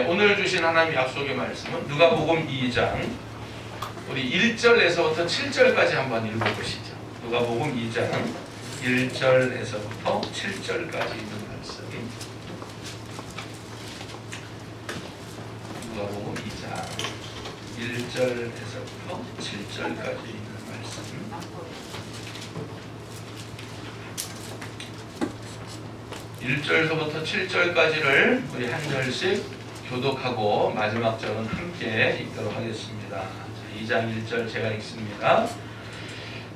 오늘 주신 하나님의 약속의 말씀은 누가복음 2장 우리 1절에서부터 7절까지 한번 읽어보시죠. 누가복음 2장 1절에서부터 7절까지 있는 말씀. 누가복음 2장 1절에서부터 7절까지 있는 말씀. (1) 절서부터 7절까지를 우리 한 절씩 교독하고 마지막 절은 함께 읽도록 하겠습니다. 2장 1절 제가 읽습니다.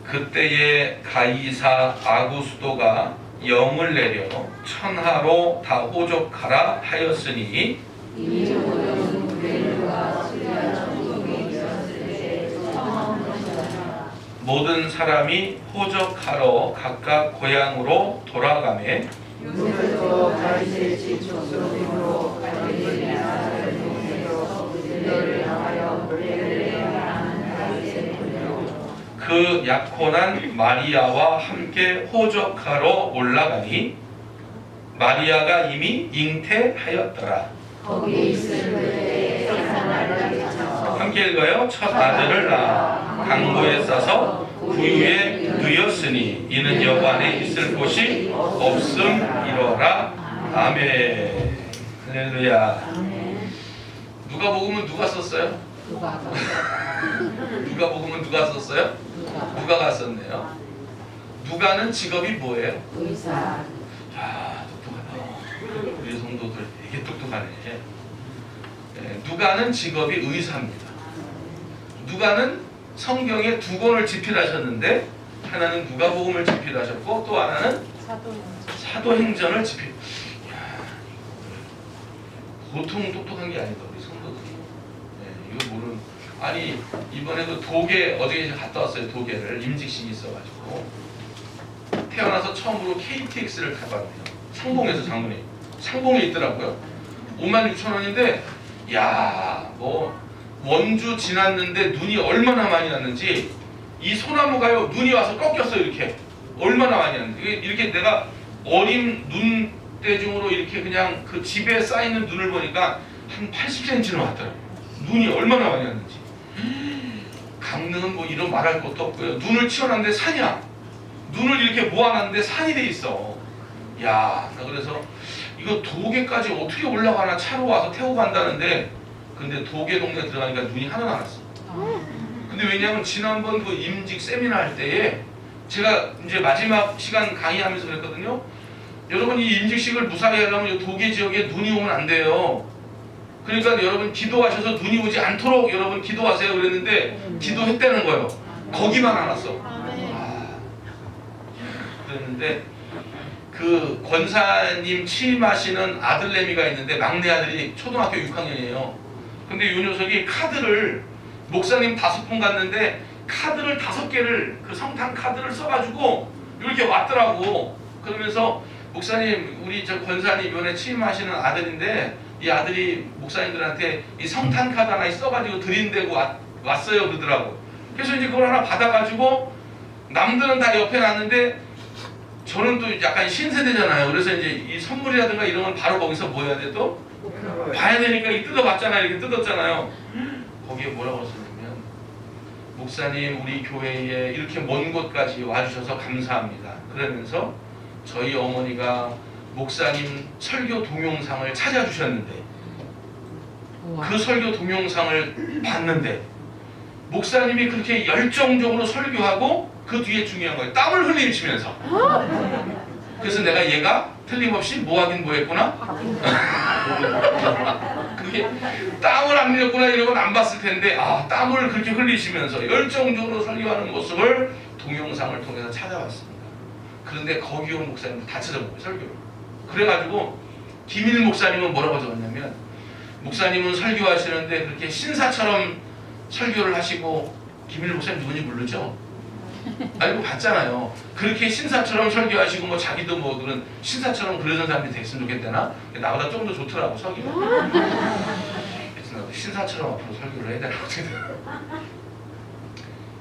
그때에 가이사 아구스도가 영을 내려 천하로 다 호족하라 하였으니 모든 사람이 호적하러 각각 고향으로 돌아가매 그 약혼한 마리아와 함께 호적하러 올라가니 마리아가 이미 잉태하였더라. 함께 읽어요. 첫 아들을 낳아 강보에 싸서 구유에 누였으니 이는 여관에 있을 곳이 없음이로라. 아멘. 할렐루야. 누가복음은 누가 썼어요? 누가복음은 누가 썼어요? 누가가 썼네요. 누가는 직업이 뭐예요? 의사. 아, 똑똑하다. 우리 성도들 되게 똑똑하네. 누가는 직업이 의사입니다. 누가는 성경에 두 권을 집필하셨는데 하나는 누가복음을 집필하셨고 또 하나는 사도행전을 집필. 보통 똑똑한 게 아니다 우리 성도들이. 이거 모르는. 아니 이번에도 도계 어제 갔다 왔어요. 도계를 임직식이 있어가지고 태어나서 처음으로 KTX를 타봤네요. 상봉에서 장문에 상봉에 있더라고요. 56,000원인데 야, 뭐 원주 지났는데 눈이 얼마나 많이 났는지 이 소나무가요 눈이 와서 꺾였어요. 이렇게 얼마나 많이 났는지 이렇게 내가 어린 눈대중으로 이렇게 그냥 그 집에 쌓이는 눈을 보니까 한 80cm는 왔더라고요. 눈이 얼마나 많이 났는지. 강릉은 뭐 이런 말할 것도 없고요. 눈을 치워놨는데 산이야. 눈을 이렇게 모아놨는데 산이 돼 있어. 야, 나 그래서 이거 도계까지 어떻게 올라가나 차로 와서 태우고 간다는데 근데 도계 동네 들어가니까 눈이 하나 안 왔어. 근데 왜냐하면 지난번 그 임직 세미나 할 때에 제가 이제 마지막 시간 강의하면서 그랬거든요. 여러분 이 임직식을 무사히 하려면 이 도계 지역에 눈이 오면 안 돼요. 그러니까 여러분 기도하셔서 눈이 오지 않도록 여러분 기도하세요 그랬는데 기도했다는 거예요. 거기만 안 왔어. 그랬는데 그 권사님 취임하시는 아들내미가 있는데 막내 아들이 초등학교 6학년이에요. 근데 요 녀석이 카드를 목사님 5분 갔는데 카드를 5개를 그 성탄 카드를 써가지고 이렇게 왔더라고. 그러면서 목사님 우리 저 권사님 이번에 취임하시는 아들인데 이 아들이 목사님들한테 이 성탄 카드 하나 써가지고 드린다고 왔어요 그러더라고. 그래서 이제 그걸 하나 받아가지고 남들은 다 옆에 놨는데 저는 또 약간 신세대잖아요. 그래서 이제 이 선물이라든가 이런 건 바로 거기서 뭐 해야 돼 또? 봐야 되니까 이 뜯어봤잖아요. 이렇게 뜯었잖아요. 거기에 뭐라고 썼냐면 목사님 우리 교회에 이렇게 먼 곳까지 와주셔서 감사합니다. 그러면서 저희 어머니가 목사님 설교 동영상을 찾아주셨는데 그 설교 동영상을 봤는데 목사님이 그렇게 열정적으로 설교하고 그 뒤에 중요한 거예요. 땀을 흘리시면서. 그래서 내가 얘가 틀림없이 뭐 하긴 뭐 했구나? 그게 땀을 안 흘렸구나 이러면 안 봤을 텐데 아 땀을 그렇게 흘리시면서 열정적으로 설교하는 모습을 동영상을 통해서 찾아봤습니다. 그런데 거기 온 목사님들 다 찾아보고 설교를. 그래가지고 김일 목사님은 뭐라고 적었냐면 목사님은 설교하시는데 그렇게 신사처럼 설교를 하시고 김일 목사님 누군지 모르죠? 알고 봤잖아요. 그렇게 신사처럼 설교하시고 뭐 자기도 뭐 그런 신사처럼 그러는 사람이 됐으면 좋겠다나 나보다 좀 더 좋더라고 설교가. 그래서 나도 신사처럼 앞으로 설교를 해야 되나 어떻게 돼요.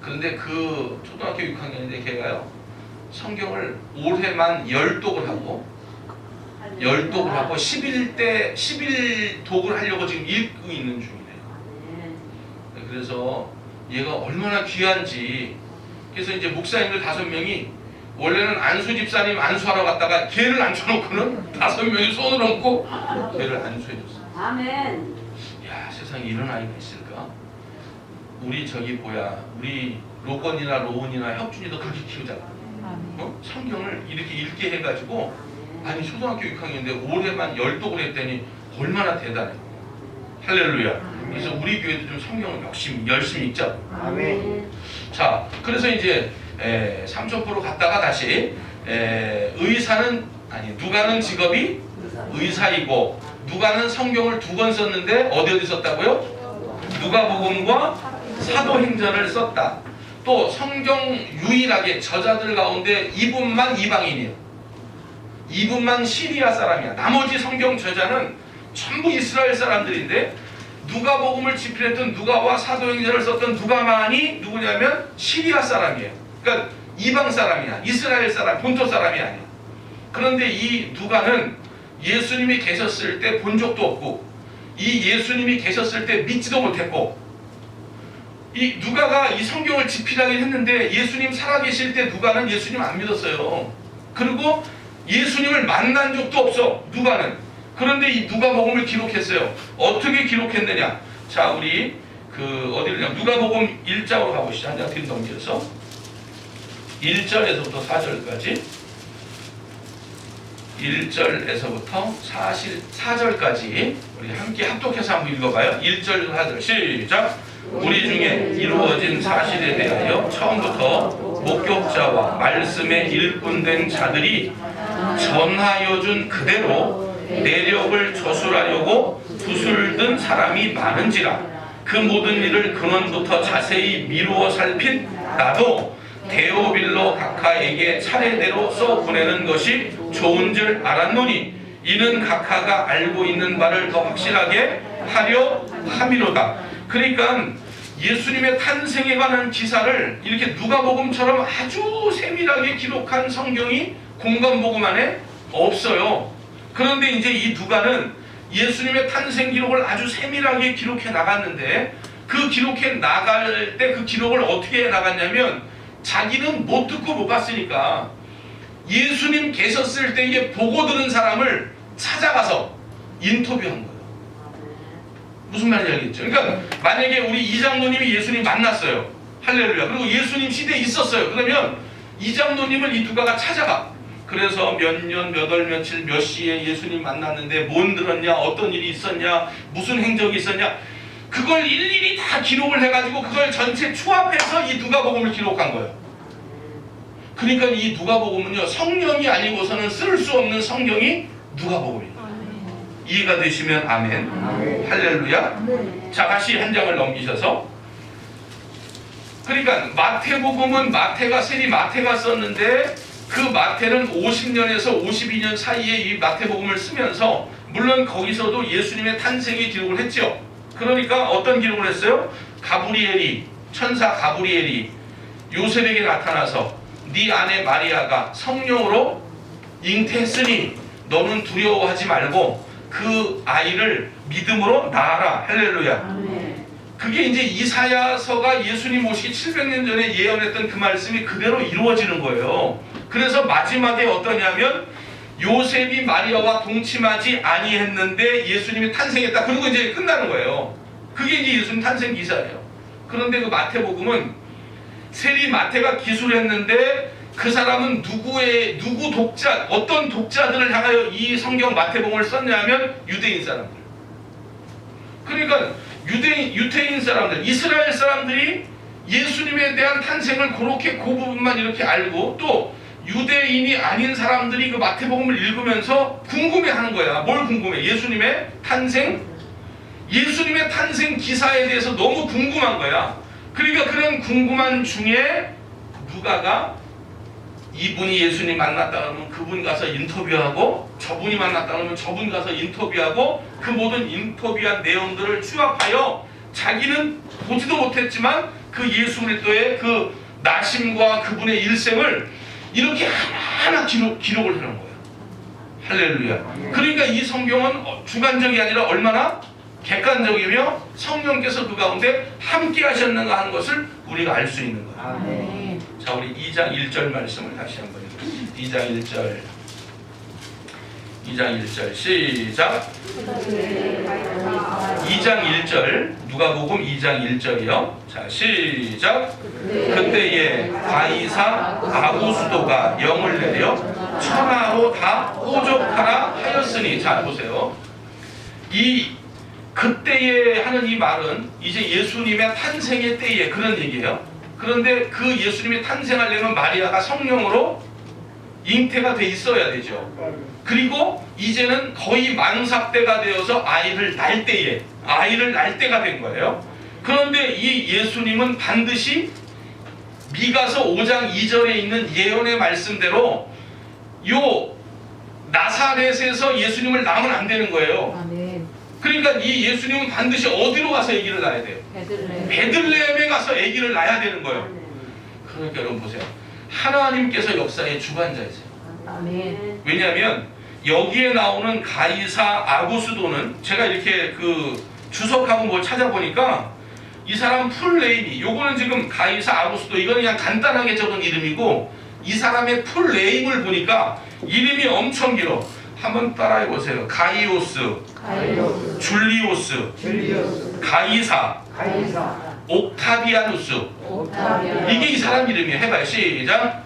그런데 그 초등학교 6학년인데 걔가요 성경을 올해만 10독을 하고 10독을 하고 11독을 하려고 지금 읽고 있는 중이네요. 그래서 얘가 얼마나 귀한지. 그래서 이제 목사님들 5명이 원래는 안수 집사님 안수하러 갔다가 걔를 앉혀놓고는 5명이 손을 얹고 걔를 안수해줬어요. 아멘. 야, 세상에 이런 아이가 있을까? 우리 저기 우리 로건이나 로운이나 혁준이도 그렇게 키우잖아. 성경을 이렇게 읽게 해가지고, 아니 초등학교 6학년인데 올해만 10독을 했더니 얼마나 대단해. 할렐루야. 그래서 우리 교회도 좀 성경을 열심히 읽자. 아멘. 자, 그래서 이제 삼천포로 갔다가 다시 누가는 직업이 의사이고, 누가는 성경을 2권 썼는데 어디 썼다고요? 누가복음과 사도행전을 썼다. 또 성경 유일하게 저자들 가운데 이분만 이방인이에요. 이분만 시리아 사람이야. 나머지 성경 저자는 전부 이스라엘 사람들인데, 누가복음을 집필했던 누가와 사도행전을 썼던 누가만이 누구냐면 시리아 사람이에요. 그러니까 이방 사람이야. 이스라엘 사람, 본토 사람이 아니야. 그런데 이 누가는 예수님이 계셨을 때 본 적도 없고, 이 예수님이 계셨을 때 믿지도 못했고, 이 누가가 이 성경을 집필하긴 했는데 예수님 살아계실 때 누가는 예수님 안 믿었어요. 그리고 예수님을 만난 적도 없어, 누가는. 그런데 이 누가복음을 기록했어요. 어떻게 기록했느냐? 자, 우리 어디를 누가복음 1장으로 가보시죠. 한 장 뒤로 넘겨서 1절에서부터 4절까지, 1절에서부터 4절까지 우리 함께 합독해서 한번 읽어봐요. 1절 4절 시작. 우리 중에 이루어진 사실에 대하여 처음부터 목격자와 말씀에 일꾼된 자들이 전하여준 그대로 내력을 저술하려고 부술든 사람이 많은지라. 그 모든 일을 근원부터 자세히 미루어 살핀 나도 데오빌로 각하에게 차례대로 써 보내는 것이 좋은 줄 알았노니, 이는 각하가 알고 있는 바를 더 확실하게 하려 함이로다. 그러니까 예수님의 탄생에 관한 기사를 이렇게 누가복음처럼 아주 세밀하게 기록한 성경이 공관복음 안에 없어요. 그런데 이제 이 누가는 예수님의 탄생 기록을 아주 세밀하게 기록해 나갔는데, 그 기록해 나갈 때 그 기록을 어떻게 해 나갔냐면, 자기는 못 듣고 못 봤으니까 예수님 계셨을 때에 보고 들은 사람을 찾아가서 인터뷰한 거예요. 무슨 말인지 알겠죠? 그러니까 만약에 우리 이장로님이 예수님 만났어요. 할렐루야. 그리고 예수님 시대에 있었어요. 그러면 이장로님을 이 누가가 찾아가. 그래서 몇 년, 몇 월, 며칠, 몇 시에 예수님 만났는데 뭔 들었냐, 어떤 일이 있었냐, 무슨 행적이 있었냐, 그걸 일일이 다 기록을 해가지고 그걸 전체 추합해서 이 누가복음을 기록한 거예요. 그러니까 이 누가복음은요, 성령이 아니고서는 쓸 수 없는 성경이 누가복음이에요. 이해가 되시면 아멘. 할렐루야. 자, 다시 한 장을 넘기셔서, 그러니까 마태복음은 세리 마태가 썼는데, 그 마태는 50년에서 52년 사이에 이 마태복음을 쓰면서, 물론 거기서도 예수님의 탄생이 기록을 했죠. 그러니까 어떤 기록을 했어요? 천사 가브리엘이 요셉에게 나타나서 네 아내 마리아가 성령으로 잉태했으니 너는 두려워하지 말고 그 아이를 믿음으로 낳아라. 할렐루야. 그게 이제 이사야서가 예수님 오시기 700년 전에 예언했던 그 말씀이 그대로 이루어지는 거예요. 그래서 마지막에 어떠냐면, 요셉이 마리아와 동침하지 아니했는데 예수님이 탄생했다. 그리고 이제 끝나는 거예요. 그게 이제 예수님 탄생 기사예요. 그런데 그 마태복음은 세리 마태가 기술했는데, 그 사람은 어떤 독자들을 향하여 이 성경 마태복음을 썼냐면 유대인 사람들. 그러니까 유대인 사람들, 이스라엘 사람들이 예수님에 대한 탄생을 그렇게 그 부분만 이렇게 알고, 또 유대인이 아닌 사람들이 그 마태복음을 읽으면서 궁금해하는 거야. 뭘 궁금해? 예수님의 탄생 기사에 대해서 너무 궁금한 거야. 그러니까 그런 궁금한 중에 누가가 이분이 예수님 만났다 그러면 그분 가서 인터뷰하고, 저분이 만났다 그러면 저분 가서 인터뷰하고, 그 모든 인터뷰한 내용들을 추합하여 자기는 보지도 못했지만 그 예수 그리스도의 그 나심과 그분의 일생을 이렇게 하나하나 기록을 하는 거예요. 할렐루야. 그러니까 이 성경은 주관적이 아니라 얼마나 객관적이며 성령께서 그 가운데 함께 하셨는가 하는 것을 우리가 알 수 있는 거예요. 아멘. 자, 우리 2장 1절 말씀을 다시 한번 읽겠습니다. 2장 1절. 2장 1절 시작. 2장 1절 누가복음 2장 1절이요. 자, 시작. 그때에 가이사 아구수도가 영을 내려 천하로 다 호족하라 하였으니. 자, 보세요. 이 그때에 하는 이 말은 이제 예수님의 탄생의 때에 그런 얘기예요. 그런데 그 예수님이 탄생하려면 마리아가 성령으로 잉태가 돼 있어야 되죠. 그리고 이제는 거의 만삭 때가 되어서 아이를 낳을 때가 된 거예요. 그런데 이 예수님은 반드시 미가서 5장 2절에 있는 예언의 말씀대로 요 나사렛에서 예수님을 낳으면 안 되는 거예요. 아멘. 그러니까 이 예수님은 반드시 어디로 가서 아기를 낳아야 돼요? 베들레헴에 가서 아기를 낳아야 되는 거예요. 그러니까 여러분 보세요. 하나님께서 역사의 주관자이세요. 아멘. 왜냐하면 여기에 나오는 가이사 아구수도는 제가 이렇게 그 주석하고 뭘 찾아보니까 이 사람 풀네임이 요거는 지금 가이사 아구수도 이거는 그냥 간단하게 적은 이름이고 이 사람의 풀네임을 보니까 이름이 엄청 길어. 한번 따라해 보세요. 가이오스, 줄리오스, 가이사, 옥타비아누스. 이게 이 사람 이름이에요. 해봐요. 시작.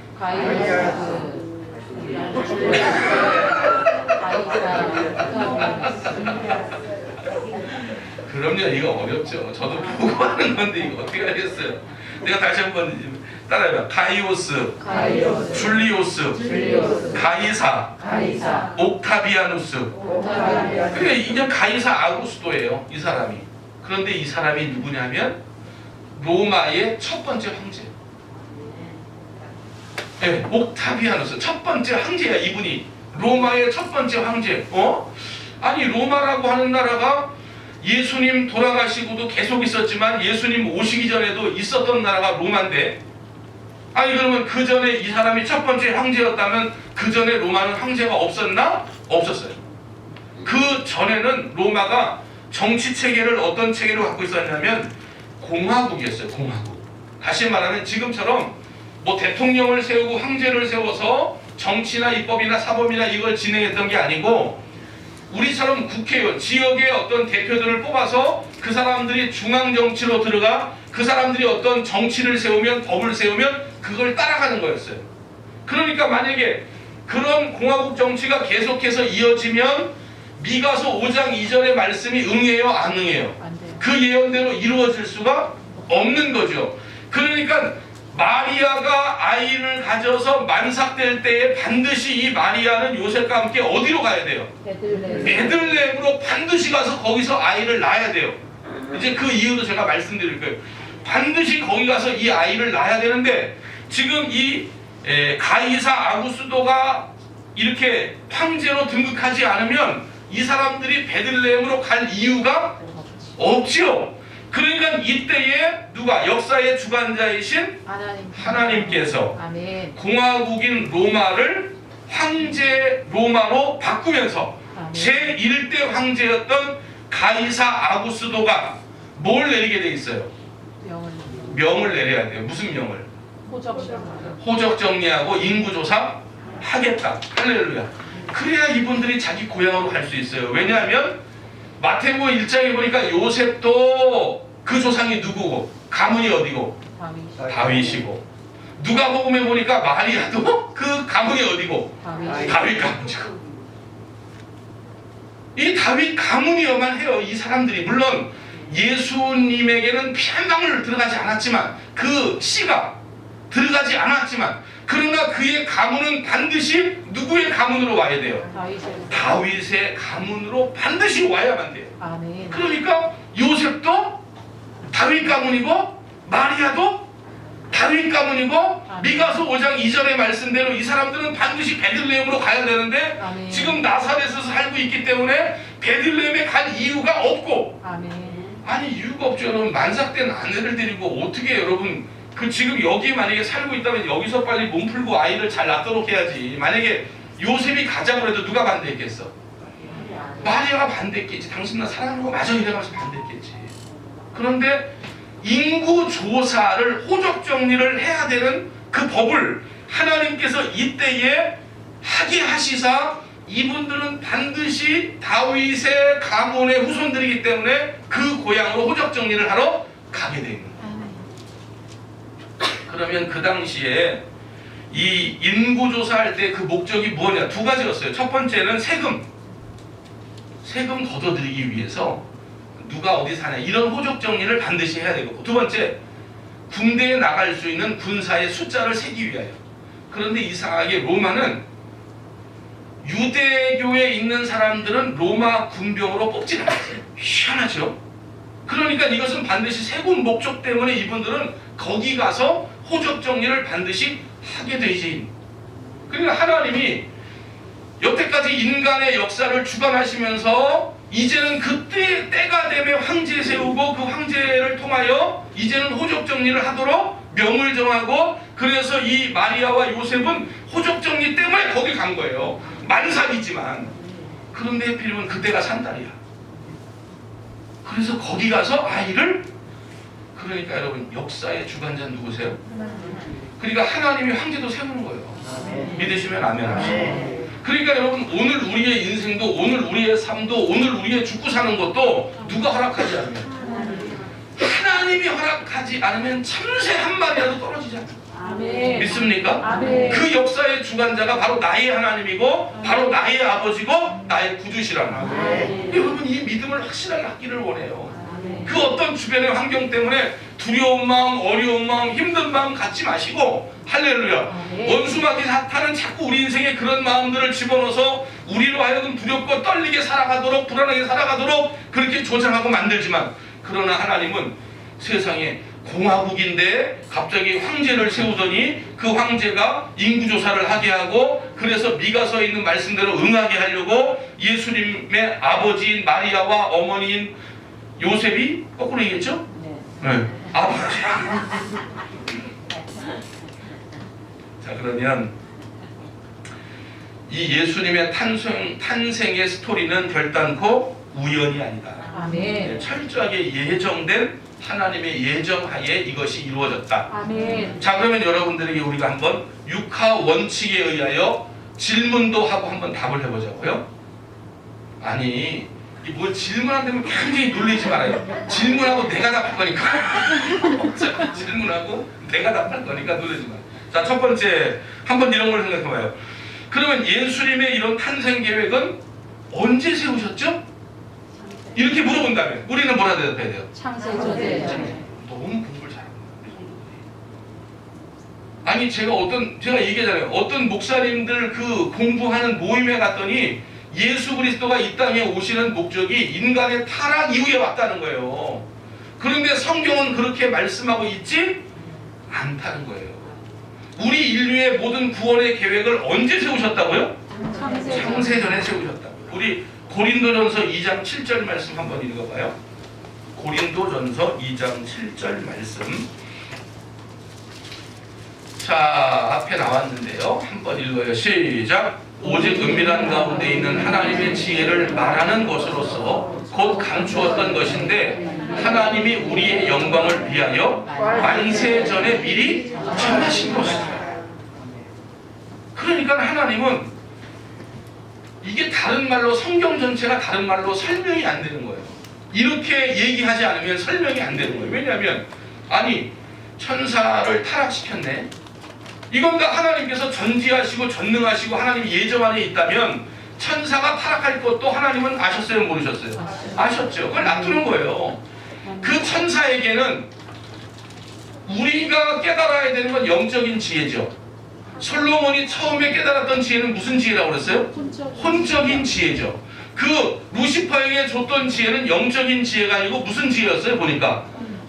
그럼요. 이거 어렵죠. 저도 보고 하는 건데 이거 어떻게 하겠어요. 내가 다시 한번 따라해봐. 가이오스, 줄리오스, 가이사, 옥타비아누스. 그러니까 이제 가이사 아구스도예요. 이 사람이. 그런데 이 사람이 누구냐면 로마의 첫 번째 황제예요. 네, 옥타비아누스 첫 번째 황제야. 이분이 로마의 첫 번째 황제. 아니 로마라고 하는 나라가 예수님 돌아가시고도 계속 있었지만 예수님 오시기 전에도 있었던 나라가 로마인데, 아니 그러면 그 전에 이 사람이 첫 번째 황제였다면 그 전에 로마는 황제가 없었나? 없었어요. 그 전에는 로마가 정치 체계를 어떤 체계로 갖고 있었냐면 공화국이었어요. 공화국. 다시 말하면 지금처럼 뭐 대통령을 세우고 황제를 세워서 정치나 입법이나 사법이나 이걸 진행했던 게 아니고 우리처럼 국회의원, 지역의 어떤 대표들을 뽑아서 그 사람들이 중앙정치로 들어가 그 사람들이 어떤 정치를 세우면 법을 세우면 그걸 따라가는 거였어요. 그러니까 만약에 그런 공화국 정치가 계속해서 이어지면 미가서 5장 2절의 말씀이 응해요? 안 응해요? 그 예언대로 이루어질 수가 없는 거죠. 그러니까 마리아가 아이를 가져서 만삭될 때에 반드시 이 마리아는 요셉과 함께 어디로 가야 돼요? 베들레헴으로 반드시 가서 거기서 아이를 낳아야 돼요. 이제 그 이유도 제가 말씀드릴 거예요. 반드시 거기 가서 이 아이를 낳아야 되는데 지금 이 가이사 아구스도가 이렇게 황제로 등극하지 않으면 이 사람들이 베들레헴으로 갈 이유가 없지요. 그러니까 이때에 누가 역사의 주관자이신 하나님께서 아멘. 공화국인 로마를 황제 로마로 바꾸면서 제1대 황제였던 가이사 아구스도가 뭘 내리게 돼 있어요? 명을 내려야 돼요. 무슨 명을? 호적 정리하고 인구조사 하겠다. 할렐루야. 그래야 이분들이 자기 고향으로 갈 수 있어요. 왜냐하면 마태복음 1장에 보니까 요셉도 그 조상이 누구고 가문이 어디고 다윗이고, 누가복음에 보니까 마리아도 그 가문이 어디고 다윗 가문이고, 이 다윗 가문이어만 해요. 이 사람들이 물론 예수님에게는 피 한 방울 들어가지 않았지만 그 씨가 들어가지 않았지만 그러나 그의 가문은 반드시 누구의 가문으로 와야 돼요? 다윗의 가문으로 반드시 와야만 돼요. 아멘. 그러니까 요셉도 다윗 가문이고 마리아도 다윗 가문이고 미가서 5장 2절의 말씀대로 이 사람들은 반드시 베들레헴으로 가야 되는데 아멘. 지금 나사렛에서 살고 있기 때문에 베들레헴에 갈 이유가 없고, 아멘. 아니 이유가 없죠. 여러분 만삭된 아내를 데리고 어떻게 여러분 그 지금 여기 만약에 살고 있다면 여기서 빨리 몸 풀고 아이를 잘 낳도록 해야지. 만약에 요셉이 가자고 해도 누가 반대했겠어? 마리아가 반대했겠지. 당신 나 사랑하는 거 맞아 이래가면서 반대했겠지. 그런데 인구 조사를 호적 정리를 해야 되는 그 법을 하나님께서 이때에 하게 하시사 이분들은 반드시 다윗의 가문의 후손들이기 때문에 그 고향으로 호적 정리를 하러 가게 되는 거예요. 그러면 그 당시에 이 인구 조사할 때 그 목적이 뭐냐? 두 가지였어요. 첫 번째는 세금 걷어들이기 위해서 누가 어디 사냐 이런 호적 정리를 반드시 해야 되고, 두 번째 군대에 나갈 수 있는 군사의 숫자를 세기 위하여. 그런데 이상하게 로마는 유대교에 있는 사람들은 로마 군병으로 뽑지 않았어요. 희한하죠? 그러니까 이것은 반드시 세군 목적 때문에 이분들은 거기 가서 호적 정리를 반드시 하게 되지. 그러니까 하나님이 여태까지 인간의 역사를 주관하시면서 이제는 그때 때가 되면 황제 세우고 그 황제를 통하여 이제는 호적 정리를 하도록 명을 정하고, 그래서 이 마리아와 요셉은 호적 정리 때문에 거기 간 거예요. 만삭이지만. 그런데 하필이면 그때가 산달이야. 그래서 거기 가서 아이를, 그러니까 여러분 역사의 주관자는 누구세요? 그러니까 하나님이 황제도 세우는 거예요. 믿으시면 아멘 하시고. 그러니까 여러분 오늘 우리의 인생도, 오늘 우리의 삶도, 오늘 우리의 죽고 사는 것도 누가 허락하지 않으면, 하나님이 허락하지 않으면 참새 한 마리라도 떨어지지 않아요. 아멘. 믿습니까? 아멘. 그 역사의 주관자가 바로 나의 하나님이고 바로 나의 아버지고 나의 구주시라는 거예요. 여러분 이 믿음을 확실하게 갖기를 원해요. 그 어떤 주변의 환경 때문에 두려운 마음, 어려운 마음, 힘든 마음 갖지 마시고, 할렐루야. 원수마귀 사탄은 자꾸 우리 인생에 그런 마음들을 집어넣어서 우리로 하여금 두렵고 떨리게 살아가도록, 불안하게 살아가도록 그렇게 조장하고 만들지만, 그러나 하나님은 세상에 공화국인데 갑자기 황제를 세우더니 그 황제가 인구조사를 하게 하고, 그래서 미가서에 있는 말씀대로 응하게 하려고 예수님의 아버지인 마리아와 어머니인 요셉이, 거꾸로 얘기했죠? 네. 아버지. 자, 그러면 이 예수님의 탄생의 스토리는 결단코 우연이 아니다. 아멘. 철저하게 예정된 하나님의 예정하에 이것이 이루어졌다. 아멘. 자, 그러면 여러분들에게 우리가 한번 육하 원칙에 의하여 질문도 하고 한번 답을 해보자고요. 아니, 뭐 질문 안 되면 굉장히 놀리지 말아요. 질문하고 내가 답할 거니까. 질문하고 내가 답할 거니까 놀리지 마요. 자, 첫 번째 한번 이런 걸 생각해봐요. 그러면 예수님의 이런 탄생 계획은 언제 세우셨죠? 이렇게 물어본다면 우리는 뭐라 대답해야 돼요? 창세전에. 너무 공부를 잘합니다. 아니 제가 얘기하잖아요. 어떤 목사님들 그 공부하는 모임에 갔더니 예수 그리스도가 이 땅에 오시는 목적이 인간의 타락 이후에 왔다는 거예요. 그런데 성경은 그렇게 말씀하고 있지 않다는 거예요. 우리 인류의 모든 구원의 계획을 언제 세우셨다고요? 창세전에 세우셨다고요. 우리 고린도전서 2장 7절 말씀 한번 읽어봐요. 고린도전서 2장 7절 말씀. 자, 앞에 나왔는데요. 한번 읽어요. 시작. 오직 은밀한 가운데 있는 하나님의 지혜를 말하는 것으로서 곧 감추었던 것인데 하나님이 우리의 영광을 위하여 만세 전에 미리 정하신 것이다. 그러니까 하나님은 이게 다른 말로, 성경 전체가 다른 말로 설명이 안 되는 거예요. 이렇게 얘기하지 않으면 설명이 안 되는 거예요. 왜냐하면 아니 천사를 타락시켰네. 이건 다 하나님께서 전지하시고 전능하시고 하나님 예정 안에 있다면 천사가 타락할 것도 하나님은 아셨어요? 모르셨어요? 아셨죠. 그걸 놔두는 거예요. 그 천사에게는 우리가 깨달아야 되는 건 영적인 지혜죠. 솔로몬이 처음에 깨달았던 지혜는 무슨 지혜라고 그랬어요? 혼적인 지혜죠. 그 루시퍼에게 줬던 지혜는 영적인 지혜가 아니고 무슨 지혜였어요? 보니까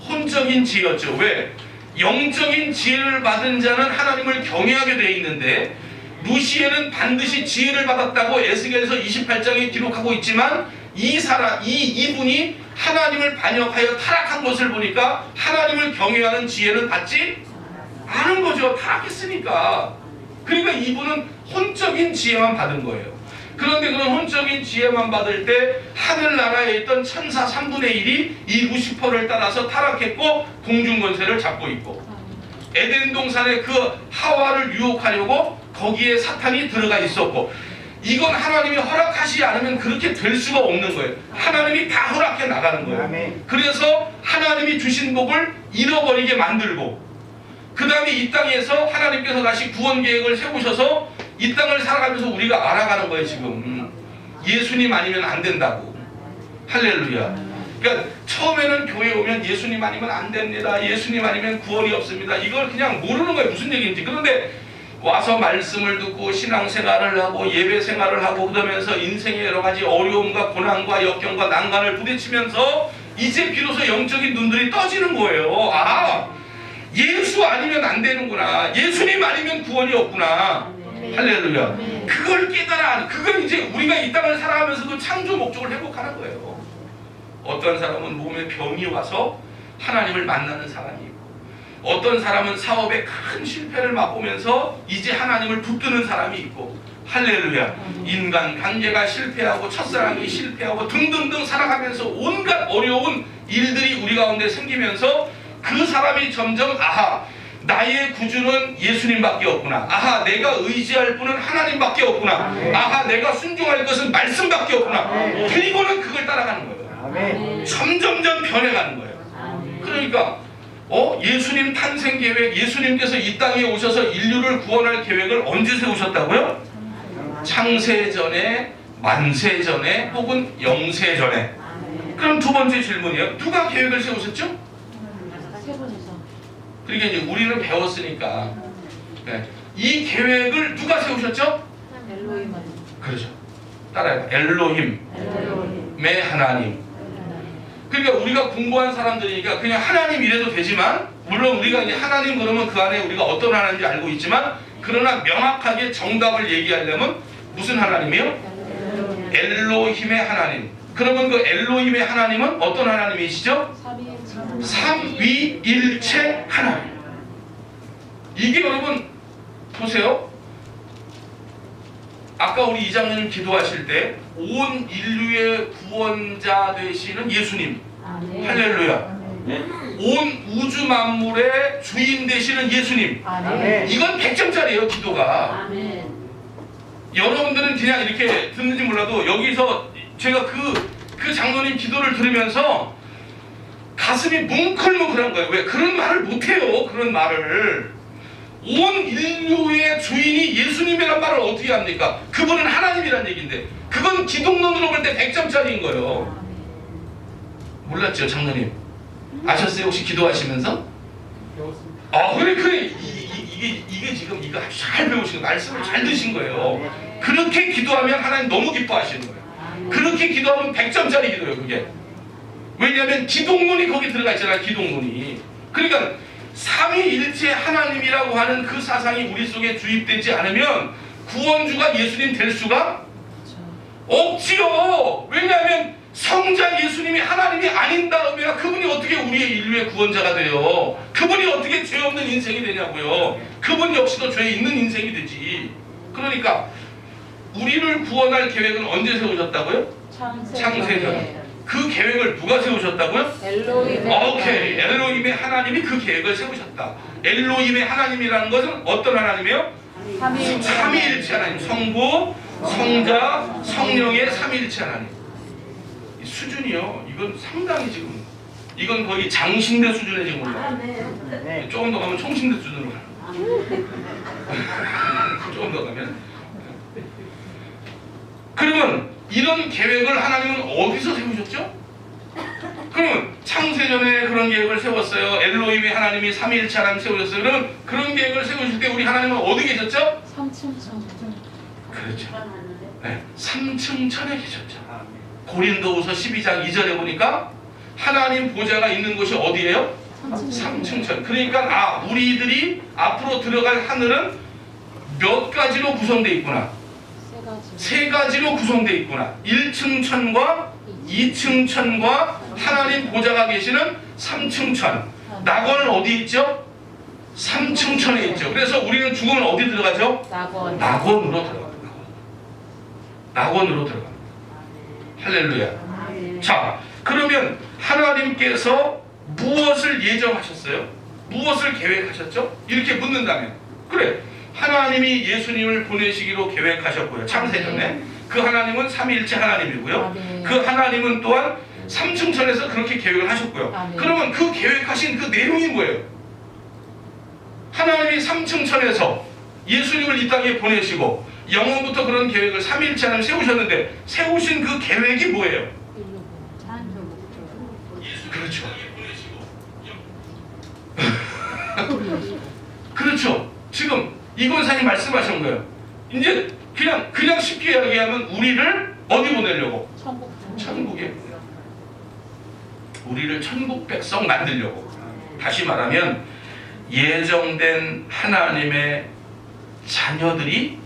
혼적인 지혜였죠. 왜? 영적인 지혜를 받은 자는 하나님을 경외하게 되어 있는데 루시에는 반드시 지혜를 받았다고 에스겔서 28장에 기록하고 있지만 이분이 하나님을 반역하여 타락한 것을 보니까 하나님을 경외하는 지혜는 받지 않은 거죠. 타락했으니까. 그러니까 이분은 혼적인 지혜만 받은 거예요. 그런데 그런 혼적인 지혜만 받을 때 하늘나라에 있던 천사 3분의 1이 이 루시퍼를 따라서 타락했고 공중권세를 잡고 있고, 에덴 동산에 그 하와를 유혹하려고 거기에 사탄이 들어가 있었고, 이건 하나님이 허락하시지 않으면 그렇게 될 수가 없는 거예요. 하나님이 다 허락해 나가는 거예요. 그래서 하나님이 주신 복을 잃어버리게 만들고, 그 다음에 이 땅에서 하나님께서 다시 구원 계획을 세우셔서 이 땅을 살아가면서 우리가 알아가는 거예요. 지금 예수님 아니면 안 된다고. 할렐루야. 그러니까 처음에는 교회 오면 예수님 아니면 안 됩니다, 예수님 아니면 구원이 없습니다, 이걸 그냥 모르는 거예요, 무슨 얘기인지. 그런데 와서 말씀을 듣고 신앙생활을 하고 예배생활을 하고 그러면서 인생의 여러 가지 어려움과 고난과 역경과 난관을 부딪히면서 이제 비로소 영적인 눈들이 떠지는 거예요. 아, 예수 아니면 안 되는구나, 예수님 아니면 구원이 없구나. 할렐루야. 그걸 깨달아. 그걸 이제 우리가 이 땅을 살아가면서 그 창조 목적을 회복하는 거예요. 어떤 사람은 몸에 병이 와서 하나님을 만나는 사람이 있고, 어떤 사람은 사업에 큰 실패를 맛보면서 이제 하나님을 붙드는 사람이 있고, 할렐루야. 인간 관계가 실패하고 첫사랑이 실패하고 등등등 살아가면서 온갖 어려운 일들이 우리 가운데 생기면서 그 사람이 점점 아하, 나의 구주는 예수님밖에 없구나, 아하, 내가 의지할 분은 하나님밖에 없구나, 아하, 내가 순종할 것은 말씀밖에 없구나. 그리고는 그걸 따라가는 거예요. 점점점 변해가는 거예요. 그러니까 예수님 탄생 계획, 예수님께서 이 땅에 오셔서 인류를 구원할 계획을 언제 세우셨다고요? 창세전에, 만세전에, 혹은 영세전에. 그럼 두 번째 질문이에요. 누가 계획을 세우셨죠? 그러니까 이제 우리는 배웠으니까, 네. 이 계획을 누가 세우셨죠? 그렇죠. 따라해봐. 엘로힘의 하나님. 그러니까 우리가 공부한 사람들이니까 그냥 하나님 이래도 되지만, 물론 우리가 이제 하나님 그러면 그 안에 우리가 어떤 하나님인지 알고 있지만, 그러나 명확하게 정답을 얘기하려면 무슨 하나님이요? 엘로힘의 하나님. 그러면 그 엘로힘의 하나님은 어떤 하나님이시죠? 삼위일체 하나님. 이게 여러분 보세요. 아까 우리 이장님 기도하실 때 온 인류의 구원자 되시는 예수님, 할렐루야. 온 우주 만물의 주인 되시는 예수님, 이건 100점짜리예요 기도가. 여러분들은 그냥 이렇게 듣는지 몰라도 여기서 제가 그 장로님 기도를 들으면서 가슴이 뭉클뭉클한 거예요. 왜? 그런 말을 못해요. 그런 말을. 온 인류의 주인이 예수님이란 말을 어떻게 합니까? 그분은 하나님이란 얘기인데, 그건 기독론으로 볼 때 100점짜리인 거예요. 몰랐죠, 장로님? 아셨어요? 혹시 기도하시면서? 그래. 이게 지금 이거 아주 잘 배우신 거예요. 말씀을 잘 드신 거예요. 그렇게 기도하면 하나님 너무 기뻐하시는 거예요. 그렇게 기도하면 100점짜리 기도예요, 그게. 왜냐하면 기독론이 거기 들어가 있잖아요. 기독론이. 그러니까 삼위일체 하나님이라고 하는 그 사상이 우리 속에 주입되지 않으면 구원주가 예수님 될 수가 없지요. 왜냐하면 성자 예수님이 하나님이 아닌 다음에야 그분이 어떻게 우리의 인류의 구원자가 돼요? 그분이 어떻게 죄 없는 인생이 되냐고요. 그분 역시도 죄 있는 인생이 되지. 그러니까 우리를 구원할 계획은 언제 세우셨다고요? 창세전. 그 계획을 누가 세우셨다고요? 엘로힘의 하나님이 그 계획을 세우셨다. 엘로힘의 하나님이라는 것은 어떤 하나님이에요? 삼위일체 하나님. 성부, 성자, 성령의 삼위일체 하나님. 이 수준이요, 이건 상당히 지금, 이건 거의 장신대 수준에 지금 올라가요. 조금 더 가면 총신대 수준으로 가요. 조금 더 가면. 그러면 이런 계획을 하나님은 어디서 세우셨죠? 그러면 창세전에 그런 계획을 세웠어요. 엘로힘의 하나님이 삼위일체 하나님 세우셨어요. 그러면 그런 계획을 세우실 때 우리 하나님은 어디 계셨죠? 3층 천. 그렇죠. 네, 3층 천에 계셨죠. 고린도후서 12장 2절에 보니까 하나님 보좌가 있는 곳이 어디예요? 3층 천. 그러니까 우리들이 앞으로 들어갈 하늘은 몇 가지로 구성되어 있구나. 세 가지로 구성되어 있구나. 1층 천과 2층 천과 하나님 보좌가 계시는 3층 천. 낙원은 어디 있죠? 삼층천에 있죠. 그래서 우리는 죽으면 어디 들어가죠? 낙원. 낙원으로 들어갑니다. 낙원으로 들어갑니다. 할렐루야. 자, 그러면 하나님께서 무엇을 예정하셨어요? 무엇을 계획하셨죠? 이렇게 묻는다면, 그래, 하나님이 예수님을 보내시기로 계획하셨고요. 창세전에. 그 하나님은 삼위일체 하나님이고요. 그 하나님은 또한 삼층천에서 그렇게 계획을 하셨고요. 그러면 그 계획하신 그 내용이 뭐예요? 하나님이 삼층천에서 예수님을 이 땅에 보내시고 영원부터 그런 계획을 삼위일체 하나님 세우셨는데, 세우신 그 계획이 뭐예요? 그렇죠. 그렇죠. 지금 이 권사님 말씀하신 거예요. 이제 그냥 쉽게 이야기하면 우리를 어디 보내려고? 천국에. 우리를 천국 백성 만들려고. 다시 말하면 예정된 하나님의 자녀들이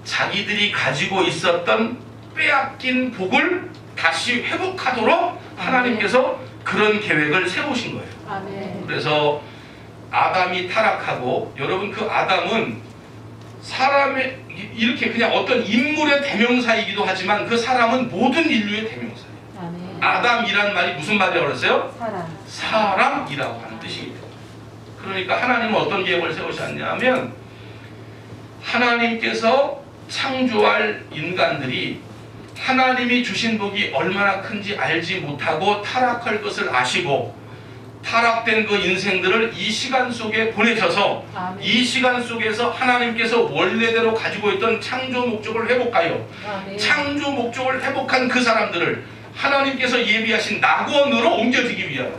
자기들이 가지고 있었던 빼앗긴 복을 다시 회복하도록 하나님께서 그런 계획을 세우신 거예요. 그래서 아담이 타락하고, 여러분 그 아담은 사람의 이렇게 그냥 어떤 인물의 대명사이기도 하지만 그 사람은 모든 인류의 대명사예요. 아담이란 말이 무슨 말이라고 그랬어요? 사람이라고 하는 뜻이에요. 그러니까 하나님은 어떤 계획을 세우셨냐면, 하나님께서 창조할 인간들이 하나님이 주신 복이 얼마나 큰지 알지 못하고 타락할 것을 아시고, 타락된 그 인생들을 이 시간 속에 보내셔서 이 시간 속에서 하나님께서 원래대로 가지고 있던 창조 목적을 회복하여 창조 목적을 회복한 그 사람들을 하나님께서 예비하신 낙원으로 옮겨지기 위하여,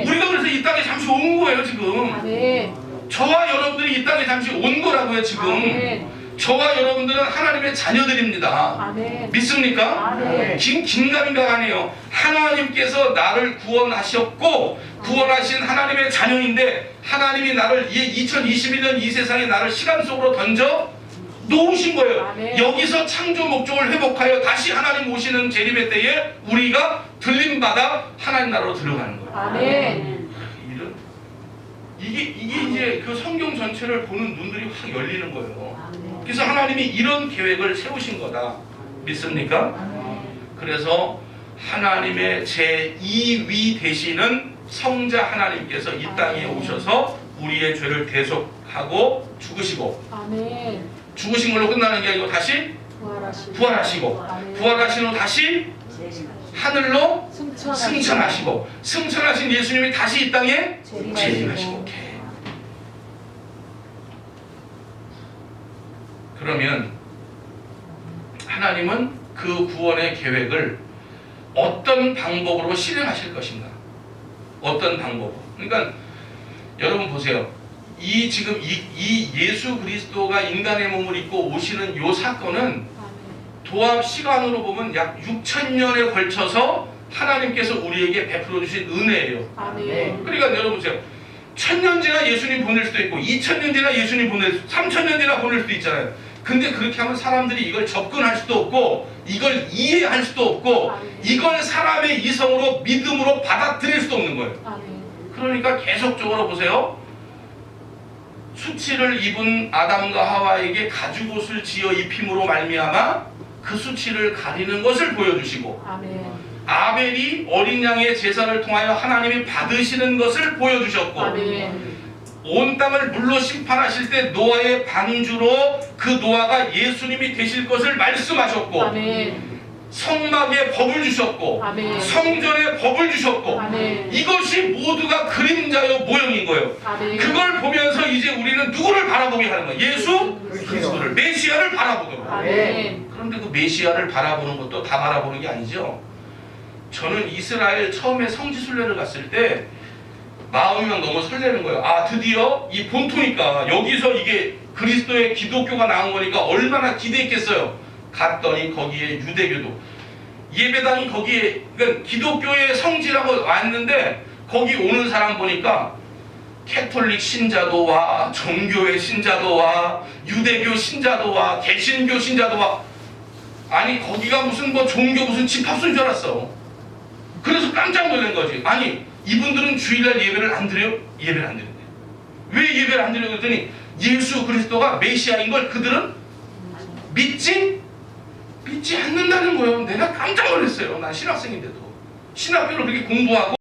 우리가 그래서 이 땅에 잠시 온 거예요. 지금 저와 여러분들이 이 땅에 잠시 온 거라고요. 지금 저와 여러분들은 하나님의 자녀들입니다. 믿습니까? 긴가민가 하네요. 하나님께서 나를 구원하셨고 구원하신 하나님의 자녀인데, 하나님이 나를 2021년 이 세상에 나를 시간 속으로 던져 놓으신 거예요. 여기서 창조 목적을 회복하여 다시 하나님 오시는 재림의 때에 우리가 들림받아 하나님 나라로 들어가는 거예요. 이게 이제 그 성경 전체를 보는 눈들이 확 열리는 거예요. 그래서 하나님이 이런 계획을 세우신 거다. 믿습니까? 그래서 하나님의 제2위 되시는 성자 하나님께서 이 땅에 오셔서 우리의 죄를 대속하고 죽으시고, 죽으신 걸로 끝나는 게 아니고 다시 부활하시고, 부활하신 후 다시 하늘로 승천하시고, 승천하신 예수님이 다시 이 땅에 재림하시고. 그러면 하나님은 그 구원의 계획을 어떤 방법으로 실행하실 것인가? 어떤 방법으로? 그러니까 여러분 보세요. 지금 이 예수 그리스도가 인간의 몸을 입고 오시는 이 사건은 도합 시간으로 보면 약 6,000년에 걸쳐서 하나님께서 우리에게 베풀어 주신 은혜예요. 그러니까 여러분 보세요. 1,000년 지나 예수님 보낼 수도 있고 2,000년 지나 예수님 보낼 수, 3,000년 지나 보낼 수도 있잖아요. 근데 그렇게 하면 사람들이 이걸 접근할 수도 없고 이걸 이해할 수도 없고 이걸 사람의 이성으로 믿음으로 받아들일 수도 없는 거예요. 그러니까 계속적으로 보세요. 수치를 입은 아담과 하와에게 가죽옷을 지어 입힘으로 말미암아 그 수치를 가리는 것을 보여주시고, 아벨이 어린 양의 제사를 통하여 하나님이 받으시는 것을 보여주셨고, 온 땅을 물로 심판하실 때 노아의 방주로 그 노아가 예수님이 되실 것을 말씀하셨고, 성막에 법을 주셨고, 성전에 법을 주셨고, 이것이 모두가 그림자요 모형인 거예요. 그걸 보면서 이제 우리는 누구를 바라보게 하는 거예요? 예수 그리스도를, 메시아를 바라보도록. 그런데 그 메시아를 바라보는 것도 다 바라보는 게 아니죠. 저는 이스라엘 처음에 성지순례를 갔을 때 마음이 막 너무 설레는 거예요. 아, 드디어 이 본토니까 여기서 이게 그리스도의 기독교가 나온 거니까 얼마나 기대했겠어요. 갔더니 거기에 유대교도, 예배당이 거기에, 그러니까 기독교의 성지라고 왔는데 거기 오는 사람 보니까 캐톨릭 신자도 와, 정교회 신자도 와, 유대교 신자도 와, 개신교 신자도 와. 아니 거기가 무슨 뭐 종교 무슨 집합소인 줄 알았어. 그래서 깜짝 놀란 거지. 아니 이분들은 주일날 예배를 안 드려요? 예배를 안 드린대. 왜 예배를 안 드리려고 했더니 예수 그리스도가 메시아인 걸 그들은 믿지 않는다는 거예요. 내가 깜짝 놀랐어요. 난 신학생인데도 신학교를 그렇게 공부하고